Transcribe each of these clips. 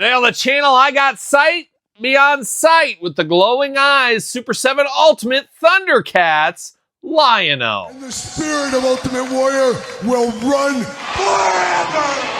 Today on the channel, I got sight beyond sight with the glowing eyes Super 7 Ultimate Thundercats Lion-O. And the spirit of Ultimate Warrior will run forever!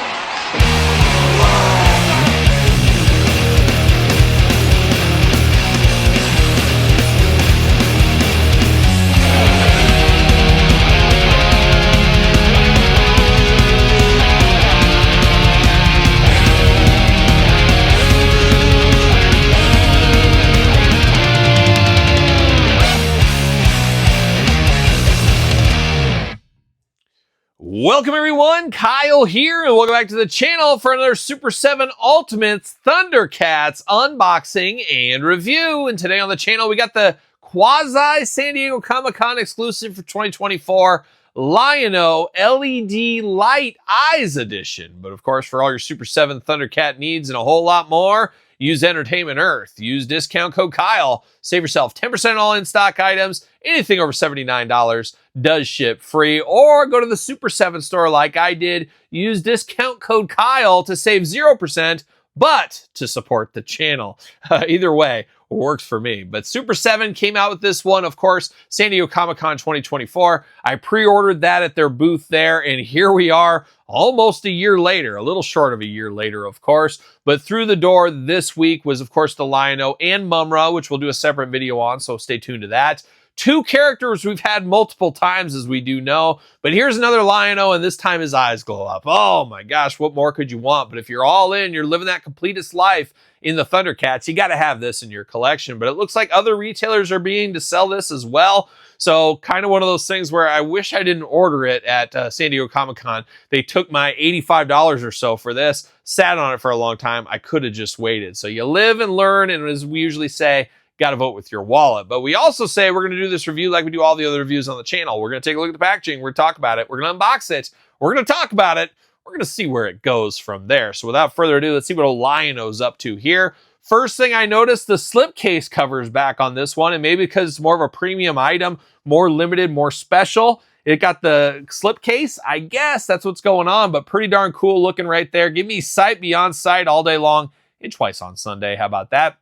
Welcome everyone, Kyle here, and welcome back to the channel for another Super 7 Ultimates Thundercats unboxing and review. And today on the channel, we got the quasi San Diego Comic-Con exclusive for 2024 Lion-O LED Light Eyes Edition. But of course, for all your Super 7 Thundercat needs and a whole lot more, use Entertainment Earth. Use discount code Kyle. Save yourself 10% on all in-stock items. Anything over $79 does ship free. Or go to the Super 7 store like I did. Use discount code Kyle to save 0%, but to support the channel. Either way, works for me. But Super 7 came out with this one, of course, San Diego Comic-Con 2024. I pre-ordered that at their booth there, and here we are almost a year later, a little short of a year later, of course. But through the door this week was, of course, the Lion-O and Mumra, which we'll do a separate video on, so stay tuned to that. Two characters we've had multiple times, as we do know. But here's another Lion-O, and this time his eyes glow up. Oh my gosh, what more could you want? But if you're all in, you're living that completest life in the Thundercats, you got to have this in your collection. But it looks like other retailers are beginning to sell this as well. So kind of one of those things where I wish I didn't order it at San Diego Comic-Con. They took my $85 or so for this, sat on it for a long time. I could have just waited. So you live and learn, and as we usually say, got to vote with your wallet. But we also say we're going to do this review like we do all the other reviews on the channel. We're going to take a look at the packaging. We're going to talk about it. We're going to unbox it. We're going to talk about it. We're going to see where it goes from there. So without further ado, let's see what old Lion-O's up to here. First thing I noticed, the slipcase cover is back on this one, and maybe because it's more of a premium item, more limited, more special, it got the slipcase. I guess that's what's going on, but pretty darn cool looking right there. Give me sight beyond sight all day long and twice on Sunday. How about that?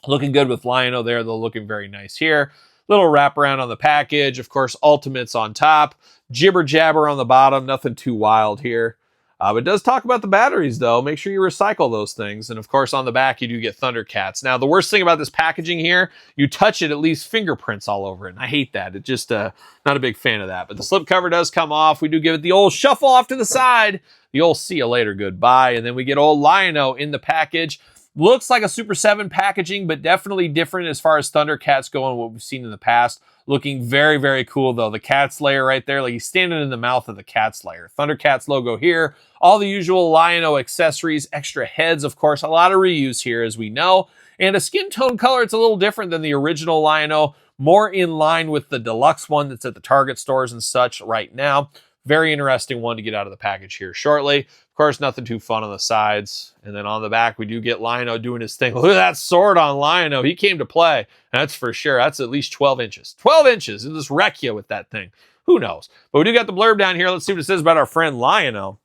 Looking good with Lion-O there. They're looking very nice here. Little wraparound on the package. Of course, Ultimates on top. Jibber jabber on the bottom. Nothing too wild here. It does talk about the batteries, though. Make sure you recycle those things. And, of course, on the back, you do get Thundercats. Now, the worst thing about this packaging here, you touch it, it leaves fingerprints all over it. And I hate that. It just, not a big fan of that. But the slip cover does come off. We do give it the old shuffle off to the side. The old see you later, goodbye. And then we get old Lion-O in the package. Looks like a Super 7 packaging, but definitely different as far as Thundercats go and what we've seen in the past. Looking very, very cool, though. The Cat's lair right there, like he's standing in the mouth of the Cat's lair. Thundercats logo here. All the usual Lion-O accessories, extra heads, of course. A lot of reuse here, as we know. And a skin tone color, it's a little different than the original Lion-O. More in line with the deluxe one that's at the Target stores and such right now. Very interesting one to get out of the package here shortly. Of course, nothing too fun on the sides. And then on the back, we do get Lion-O doing his thing. Look at that sword on Lion-O. He came to play. That's for sure. That's at least 12 inches. 12 inches. He'll just wreck you with that thing. Who knows? But we do got the blurb down here. Let's see what it says about our friend Lion-O.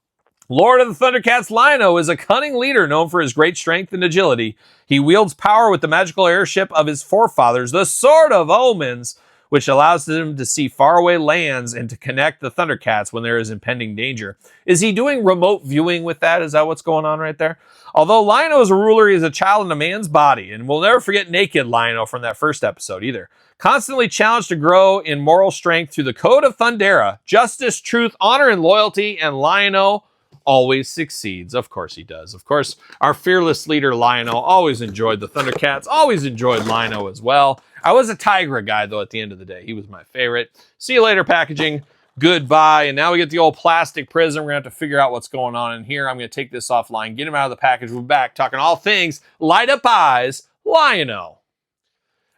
Lord of the Thundercats, Lion-O is a cunning leader known for his great strength and agility. He wields power with the magical airship of his forefathers, the Sword of Omens, which allows them to see faraway lands and to connect the Thundercats when there is impending danger. Is he doing remote viewing with that? Is that what's going on right there? Although Lion-O is a ruler, he is a child in a man's body, and we'll never forget naked Lion-O from that first episode either. Constantly challenged to grow in moral strength through the Code of Thundera, justice, truth, honor, and loyalty, and Lion-O always succeeds. Of course he does. Of course, our fearless leader, Lion-O, always enjoyed the Thundercats, always enjoyed Lion-O as well. I was a Tigra guy, though, at the end of the day. He was my favorite. See you later, packaging. Goodbye. And now we get the old plastic prism. We're going to have to figure out what's going on in here. I'm going to take this offline, get him out of the package. We're back talking all things light up eyes, Lion-O.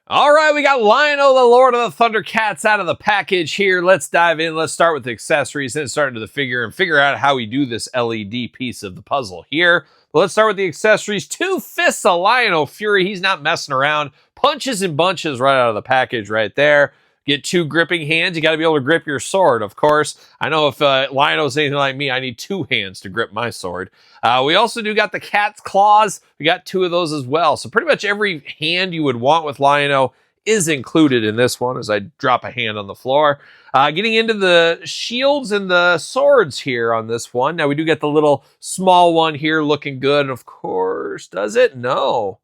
All right, we got Lion-O, the Lord of the Thundercats, out of the package here. Let's dive in. Let's start with the accessories, then start into the figure and figure out how we do this LED piece of the puzzle here. But let's start with the accessories. 2 fists of Lion-O Fury. He's not messing around. Punches and bunches right out of the package right there. Get 2 gripping hands. You got to be able to grip your sword, of course. I know if Lionel's anything like me, I need 2 hands to grip my sword. We also do got the cat's claws. We got 2 of those as well. So pretty much every hand you would want with Lionel is included in this one as I drop a hand on the floor. Getting into the shields and the swords here on this one. Now we do get the little small one here looking good. And of course, does it? No.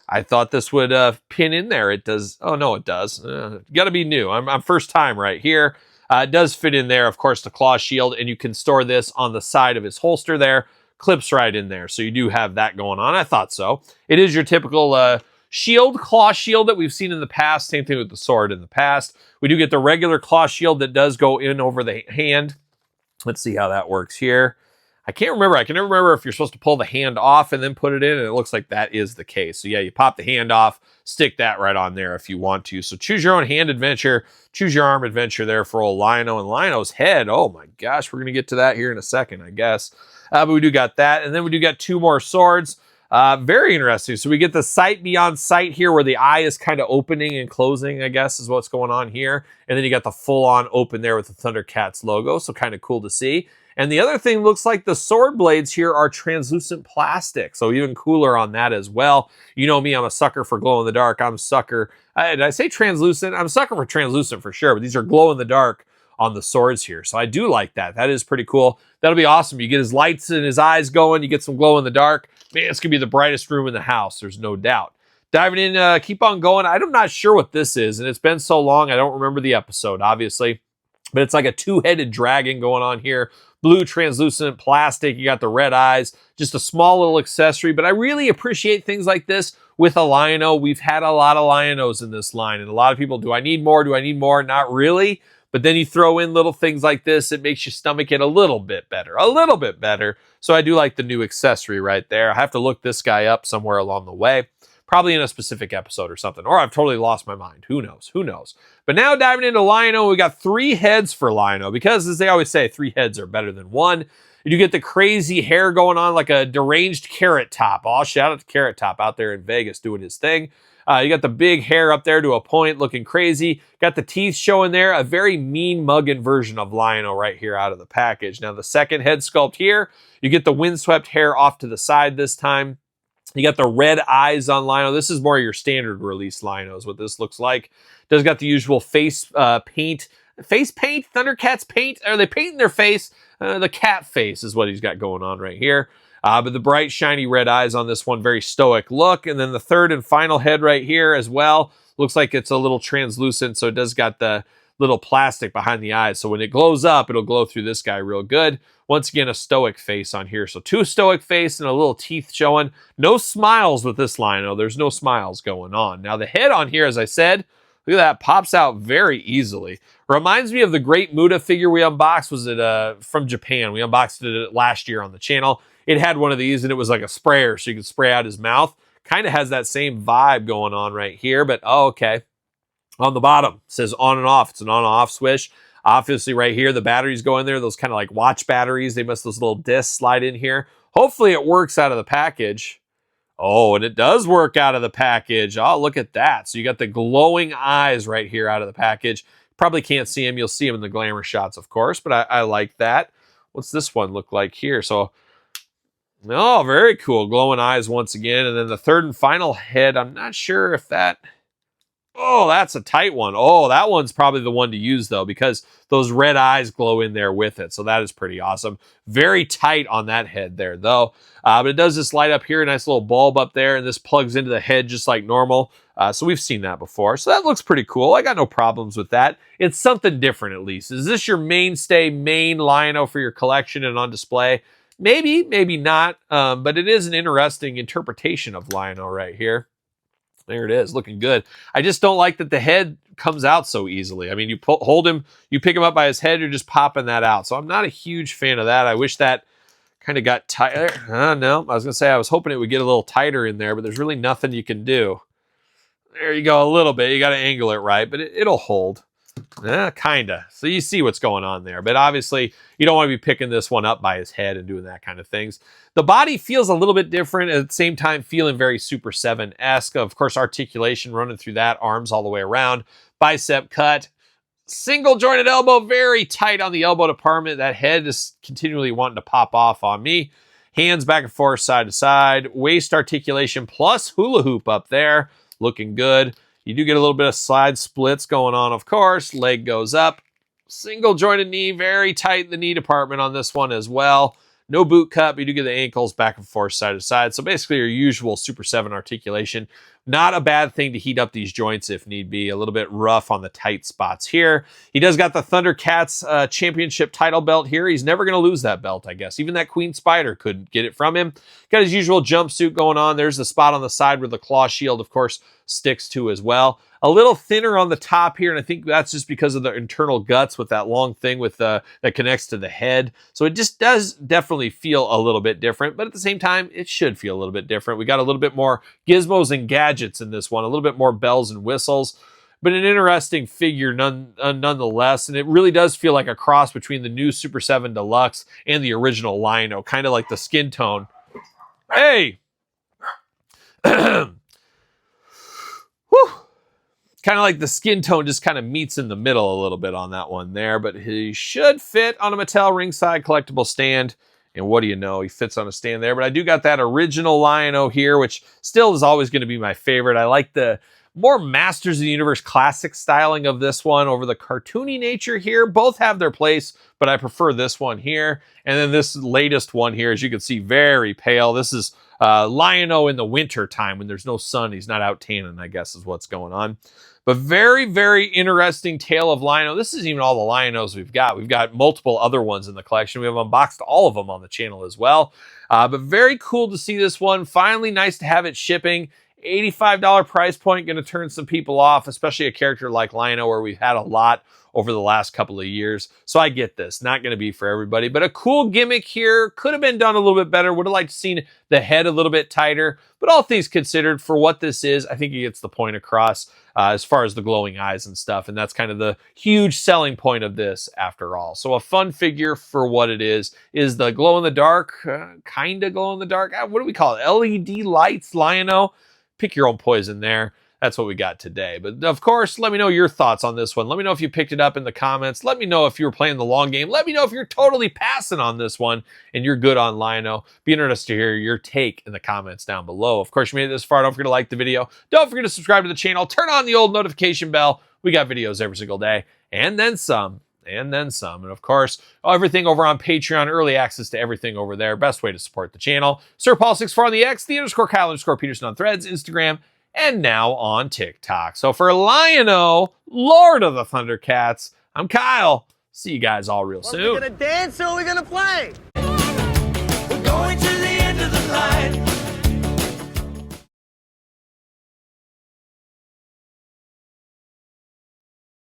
I thought this would pin in there. It does. Oh, no, it does. Got to be new. I'm first time right here. It does fit in there, of course, the claw shield, and you can store this on the side of his holster there. Clips right in there. So you do have that going on. I thought so. It is your typical shield, claw shield that we've seen in the past. Same thing with the sword in the past. We do get the regular claw shield that does go in over the hand. Let's see how that works here. I can't remember. I can never remember if you're supposed to pull the hand off and then put it in, and it looks like that is the case. So yeah, you pop the hand off, stick that right on there if you want to. So choose your own hand adventure, choose your arm adventure there for old Lionel. And Lionel's head, oh my gosh, we're going to get to that here in a second, I guess. But we do got that, and then we do got 2 more swords. Very interesting. So we get the sight beyond sight here where the eye is kind of opening and closing, I guess, is what's going on here. And then you got the full-on open there with the Thundercats logo, so kind of cool to see. And the other thing looks like the sword blades here are translucent plastic, so even cooler on that as well. You know me, I'm a sucker for glow-in-the-dark. I'm a sucker. Did I say translucent? I'm a sucker for translucent for sure, but these are glow-in-the-dark on the swords here. So I do like that. That is pretty cool. That'll be awesome. You get his lights and his eyes going. You get some glow-in-the-dark. Man, it's going to be the brightest room in the house. There's no doubt. Diving in, keep on going. I'm not sure what this is, and it's been so long, I don't remember the episode, obviously. But it's like a 2-headed dragon going on here. Blue translucent plastic. You got the red eyes. Just a small little accessory. But I really appreciate things like this with a Lion-O. We've had a lot of Lion-Os in this line. And a lot of people, do I need more? Do I need more? Not really. But then you throw in little things like this. It makes your stomach it a little bit better. A little bit better. So I do like the new accessory right there. I have to look this guy up somewhere along the way. Probably in a specific episode or something. Or I've totally lost my mind. Who knows? Who knows? But now diving into Lion-O, we got 3 heads for Lion-O. Because as they always say, 3 heads are better than 1. You get the crazy hair going on like a deranged Carrot Top. Oh, shout out to Carrot Top out there in Vegas doing his thing. You got the big hair up there to a point looking crazy. Got the teeth showing there. A very mean mugging version of Lion-O right here out of the package. Now the second head sculpt here, you get the windswept hair off to the side this time. You got the red eyes on Lion-O. This is more your standard release Lion-O is what this looks like. Does got the usual face paint. Face paint? Thundercats paint? Are they painting their face? The cat face is what he's got going on right here. But the bright, shiny red eyes on this one, very stoic look. And then the third and final head right here as well. Looks like it's a little translucent, so it does got the little plastic behind the eyes. So when it glows up, it'll glow through this guy real good. Once again, a stoic face on here. So 2 stoic face and a little teeth showing. No smiles with this Lion-O. There's no smiles going on. Now the head on here, as I said, look at that, pops out very easily. Reminds me of the Great Muta figure we unboxed. Was it from Japan? We unboxed it last year on the channel. It had one of these and it was like a sprayer so you could spray out his mouth. Kind of has that same vibe going on right here, but oh, okay. On the bottom, it says on and off. It's an on and off switch. Obviously right here, the batteries go in there. Those kind of like watch batteries. Those little discs slide in here. Hopefully it works out of the package. Oh, and it does work out of the package. Oh, look at that. So you got the glowing eyes right here out of the package. Probably can't see them. You'll see them in the glamour shots, of course, but I like that. What's this one look like here? So, oh, very cool. Glowing eyes once again. And then the third and final head, I'm not sure if that... Oh, that's a tight one. Oh, that one's probably the one to use, though, because those red eyes glow in there with it. So that is pretty awesome. Very tight on that head there, though. But it does just light up here. A nice little bulb up there. And this plugs into the head just like normal. So we've seen that before. So that looks pretty cool. I got no problems with that. It's something different, at least. Is this your mainstay, main Lion-O for your collection and on display? Maybe, maybe not. But it is an interesting interpretation of Lion-O right here. There it is, looking good. I just don't like that the head comes out so easily. I mean, you hold him, you pick him up by his head, you're just popping that out. So I'm not a huge fan of that. I wish that kind of got tighter. No, I was going to say I was hoping it would get a little tighter in there, but there's really nothing you can do. There you go, a little bit. You got to angle it right, but it'll hold. Kind of. So you see what's going on there. But obviously, you don't want to be picking this one up by his head and doing that kind of things. The body feels a little bit different, at the same time feeling very Super 7-esque. Of course, articulation running through that, arms all the way around. Bicep cut. Single jointed elbow, very tight on the elbow department. That head is continually wanting to pop off on me. Hands back and forth, side to side. Waist articulation plus hula hoop up there. Looking good. You do get a little bit of side splits going on, of course. Leg goes up. Single jointed knee, very tight in the knee department on this one as well. No boot cut, but you do get the ankles back and forth, side to side. So basically your usual Super 7 articulation. Not a bad thing to heat up these joints if need be. A little bit rough on the tight spots here. He does got the Thundercats championship title belt here. He's never going to lose that belt, I guess. Even that Queen Spider couldn't get it from him. Got his usual jumpsuit going on. There's the spot on the side where the claw shield, of course, sticks to as well. A little thinner on the top here, and I think that's just because of the internal guts with that long thing with that connects to the head. So it just does definitely feel a little bit different, but at the same time, it should feel a little bit different. We got a little bit more gizmos and gadgets in this one, a little bit more bells and whistles, but an interesting figure nonetheless, and it really does feel like a cross between the new Super 7 Deluxe and the original Lion-O, kind of like the skin tone. Hey! Whew! Kind of like the skin tone just kind of meets in the middle a little bit on that one there, but he should fit on a Mattel ringside collectible stand. And what do you know? He fits on a stand there, but I do got that original Lion-O here, which still is always going to be my favorite. I like the more Masters of the Universe classic styling of this one over the cartoony nature here. Both have their place, but I prefer this one here. And then this latest one here, as you can see, very pale. This is Lion-O in the winter time when there's no sun. He's not out tanning, I guess is what's going on. But very, very interesting tale of Lion-O. This isn't even all the Lion-Os we've got. We've got multiple other ones in the collection. We have unboxed all of them on the channel as well. But very cool to see this one. Finally, nice to have it shipping. $85 price point, going to turn some people off, especially a character like Lion-O where we've had a lot over the last couple of years. So I get this. Not going to be for everybody, but a cool gimmick here. Could have been done a little bit better. Would have liked to seen the head a little bit tighter, but all things considered, for what this is, I think it gets the point across as far as the glowing eyes and stuff. And that's kind of the huge selling point of this after all. So a fun figure for what it is the glow in the dark, kind of glow in the dark. What do we call it? LED lights, Lion-O. Pick your own poison there. That's what we got today. But of course, let me know your thoughts on this one. Let me know if you picked it up in the comments. Let me know if you were playing the long game. Let me know if you're totally passing on this one and you're good on Lion-O. Be interested to hear your take in the comments down below. Of course, you made it this far. Don't forget to like the video. Don't forget to subscribe to the channel. Turn on the old notification bell. We got videos every single day. And then some. And then some. And of course, everything over on Patreon, early access to everything over there. Best way to support the channel. Sir Paul64 on the X, the _Kyle_Peterson on Threads, Instagram, and now on TikTok. So for Lion-O, Lord of the Thundercats, I'm Kyle. See you guys all real soon. We're gonna dance or we're gonna play. We're going to the end of the line.